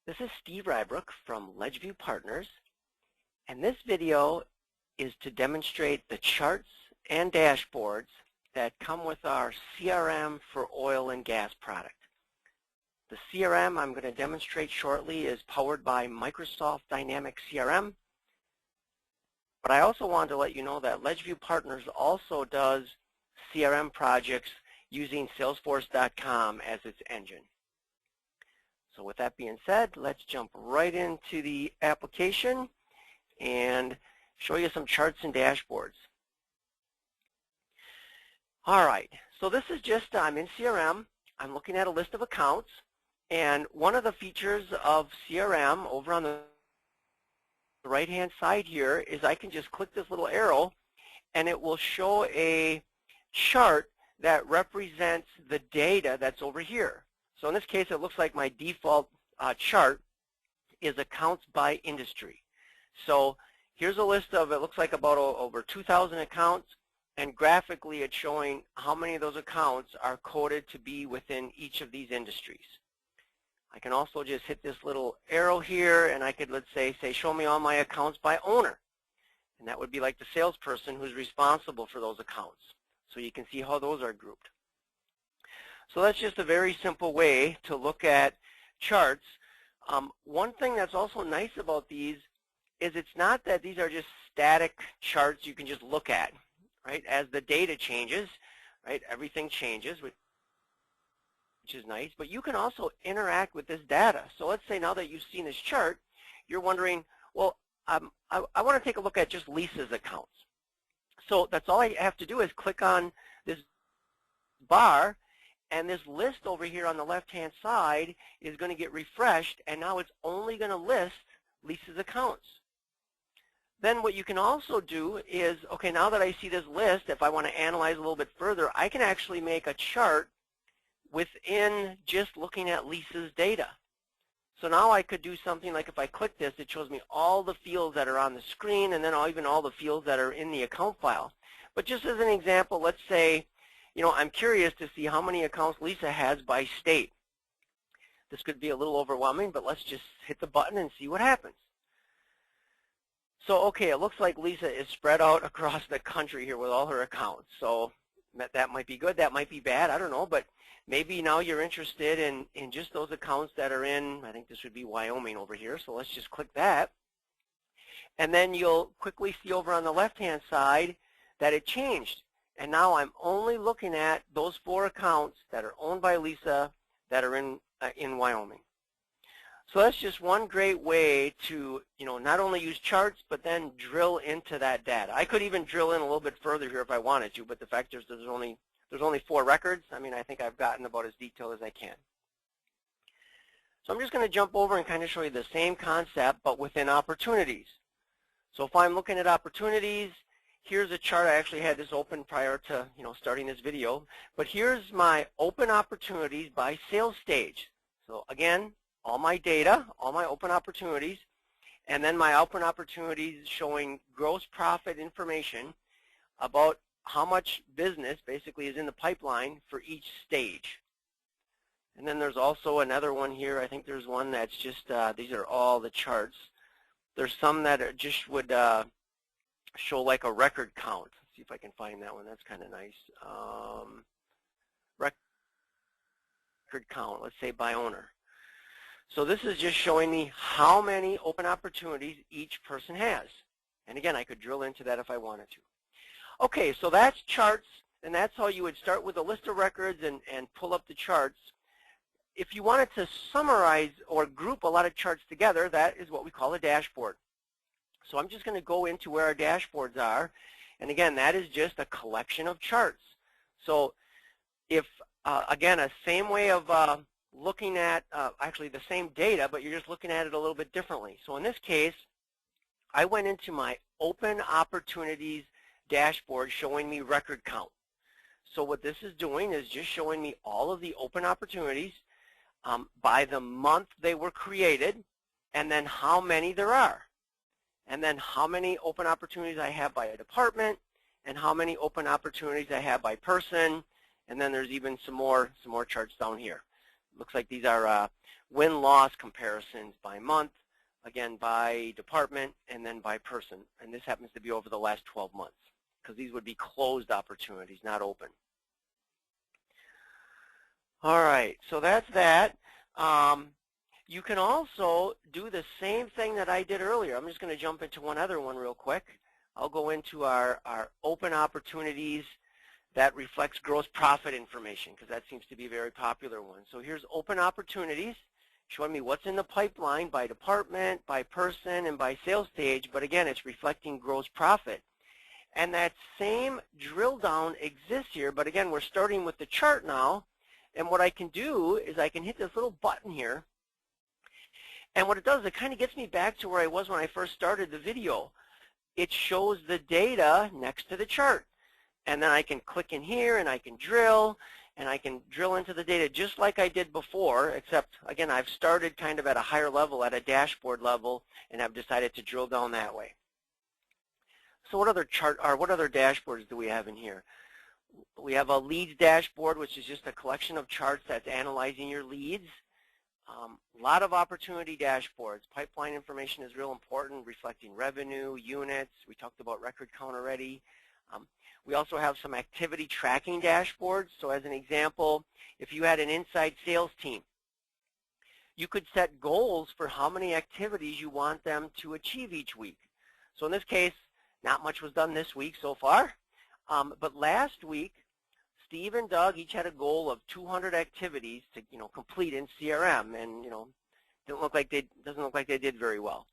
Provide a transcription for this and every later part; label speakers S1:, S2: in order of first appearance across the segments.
S1: This is Steve Rybrook from Ledgeview Partners, and this video is to demonstrate the charts and dashboards that come with our CRM for oil and gas product. The CRM I'm going to demonstrate shortly is powered by Microsoft Dynamics CRM, but I also wanted to let you know that Ledgeview Partners also does CRM projects using Salesforce.com as its engine. So with that being said, let's jump right into the application and show you some charts and dashboards. All right, so this is just, I'm in CRM, I'm looking at a list of accounts, and one of the features of CRM over on the right-hand side here is I can just click this little arrow and it will show a chart that represents the data that's over here. So in this case, it looks like my default chart is accounts by industry. So here's a list of, it looks like about over 2,000 accounts, and graphically it's showing how many of those accounts are coded to be within each of these industries. I can also just hit this little arrow here, and I could, let's say, show me all my accounts by owner. And that would be like the salesperson who's responsible for those accounts. So you can see how those are grouped. So that's just a very simple way to look at charts. One thing that's also nice about these is it's not that these are just static charts you can just look at, right? As the data changes, right, everything changes, which is nice, but you can also interact with this data. So let's say now that you've seen this chart, you're wondering, well, I want to take a look at just Lisa's accounts. So that's all I have to do is click on this bar, and this list over here on the left-hand side is going to get refreshed, and now it's only going to list Lisa's accounts. Then what you can also do is, okay, now that I see this list, if I want to analyze a little bit further, I can actually make a chart within just looking at Lisa's data. So now I could do something like if I click this, it shows me all the fields that are on the screen and then even all the fields that are in the account file. But just as an example, let's say, you know, I'm curious to see how many accounts Lisa has by state. This could be a little overwhelming, but let's just hit the button and see what happens. So, okay, it looks like Lisa is spread out across the country here with all her accounts. So that might be good, that might be bad, I don't know, but maybe now you're interested in just those accounts that are in, I think this would be Wyoming over here, so let's just click that. And then you'll quickly see over on the left-hand side that it changed. And now I'm only looking at those 4 accounts that are owned by Lisa that are in Wyoming. So that's just one great way to, you know, not only use charts, but then drill into that data. I could even drill in a little bit further here if I wanted to, but the fact is there's only 4 records. I mean, I think I've gotten about as detailed as I can. So I'm just going to jump over and kind of show you the same concept, but within opportunities. So if I'm looking at opportunities, here's a chart. I actually had this open prior to, you know, starting this video. But here's my open opportunities by sales stage. So again, all my data, all my open opportunities, and then my open opportunities showing gross profit information about how much business basically is in the pipeline for each stage. And then there's also another one here. I think there's one that's just, these are all the charts. There's some that are just would show like a record count. Let's see if I can find that one. That's kind of nice. Record count, let's say by owner. So this is just showing me how many open opportunities each person has. And again, I could drill into that if I wanted to. Okay, so that's charts, and that's how you would start with a list of records and pull up the charts. If you wanted to summarize or group a lot of charts together, that is what we call a dashboard. So I'm just going to go into where our dashboards are. And again, that is just a collection of charts. So if, again, a same way of looking at actually the same data, but you're just looking at it a little bit differently. So in this case, I went into my open opportunities dashboard showing me record count. So what this is doing is just showing me all of the open opportunities by the month they were created, and then how many there are, and then how many open opportunities I have by a department, and how many open opportunities I have by person, and then there's even some more charts down here. Looks like these are win-loss comparisons by month, again by department, and then by person. And this happens to be over the last 12 months because these would be closed opportunities, not open. All right, so that's that. You can also do the same thing that I did earlier. I'm just going to jump into one other one real quick. I'll go into our open opportunities that reflects gross profit information because that seems to be a very popular one. So here's open opportunities showing me what's in the pipeline by department, by person, and by sales stage. But again, it's reflecting gross profit. And that same drill down exists here. But again, we're starting with the chart now. And what I can do is I can hit this little button here. And what it does, it kind of gets me back to where I was when I first started the video. It shows the data next to the chart. And then I can click in here and I can drill, and I can drill into the data just like I did before, except again I've started kind of at a higher level, at a dashboard level, and I've decided to drill down that way. So what other dashboards do we have in here? We have a leads dashboard, which is just a collection of charts that's analyzing your leads. A lot of opportunity dashboards. Pipeline information is real important, reflecting revenue, units. We talked about record count already. We also have some activity tracking dashboards. So as an example, if you had an inside sales team, you could set goals for how many activities you want them to achieve each week. So in this case, not much was done this week so far. But last week, Steve and Doug each had a goal of 200 activities to complete in CRM, and doesn't look like they did very well.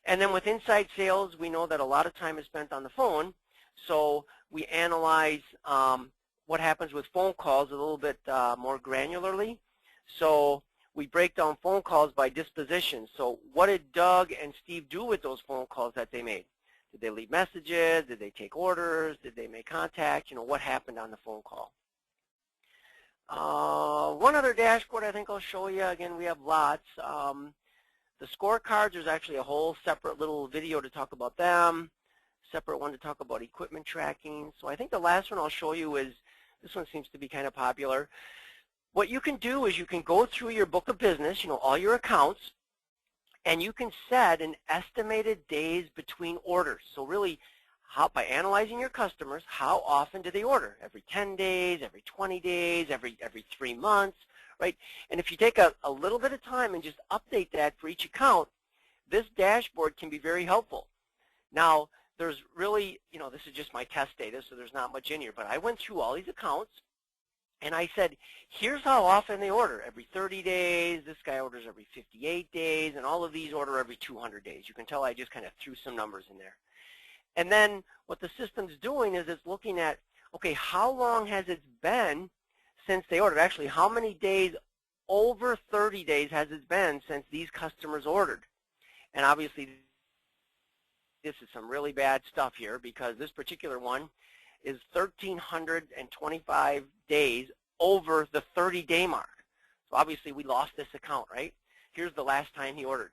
S1: And then with inside sales, we know that a lot of time is spent on the phone, so we analyze what happens with phone calls a little bit more granularly. So we break down phone calls by disposition. So what did Doug and Steve do with those phone calls that they made? Did they leave messages? Did they take orders? Did they make contact? What happened on the phone call? One other dashboard I think I'll show you. Again, we have lots. The scorecards, there's actually a whole separate little video to talk about them, separate one to talk about equipment tracking. So I think the last one I'll show you is, this one seems to be kind of popular. What you can do is you can go through your book of business, all your accounts, and you can set an estimated days between orders. So really, by analyzing your customers, how often do they order? Every 10 days, every 20 days, every 3 months, right? And if you take a little bit of time and just update that for each account, this dashboard can be very helpful. Now, there's really, this is just my test data, so there's not much in here, but I went through all these accounts, and I said, here's how often they order. Every 30 days, this guy orders every 58 days, and all of these order every 200 days. You can tell I just kind of threw some numbers in there. And then what the system's doing is it's looking at, okay, how long has it been since they ordered? Actually, how many days over 30 days has it been since these customers ordered? And obviously, this is some really bad stuff here because this particular one is 1,325 days over the 30-day mark. So obviously, we lost this account, right? Here's the last time he ordered.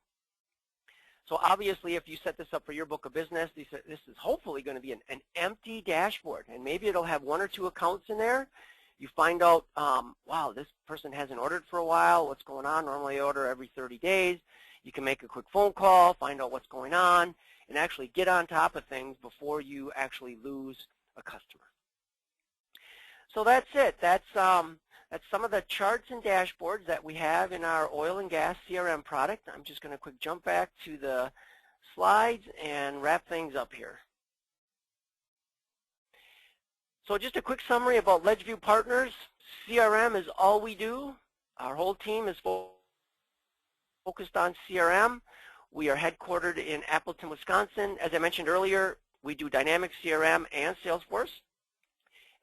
S1: So obviously, if you set this up for your book of business, this is hopefully going to be an empty dashboard, and maybe it'll have 1 or 2 accounts in there. You find out, wow, this person hasn't ordered for a while. What's going on? Normally, I order every 30 days. You can make a quick phone call, find out what's going on, and actually get on top of things before you actually lose a customer. So that's it. That's some of the charts and dashboards that we have in our oil and gas CRM product. I'm just going to quick jump back to the slides and wrap things up here. So just a quick summary about Ledgeview Partners. CRM is all we do. Our whole team is focused on CRM. We are headquartered in Appleton, Wisconsin. As I mentioned earlier, we do Dynamic CRM and Salesforce.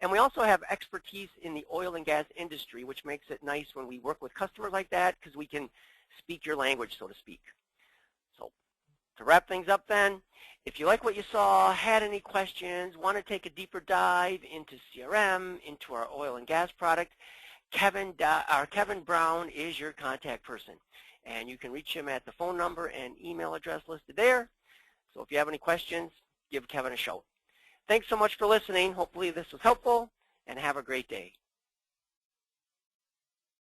S1: And we also have expertise in the oil and gas industry, which makes it nice when we work with customers like that because we can speak your language, so to speak. So to wrap things up then, if you like what you saw, had any questions, want to take a deeper dive into CRM, into our oil and gas product, Kevin Brown is your contact person. And you can reach him at the phone number and email address listed there. So if you have any questions, give Kevin a shout. Thanks so much for listening. Hopefully this was helpful, and have a great day.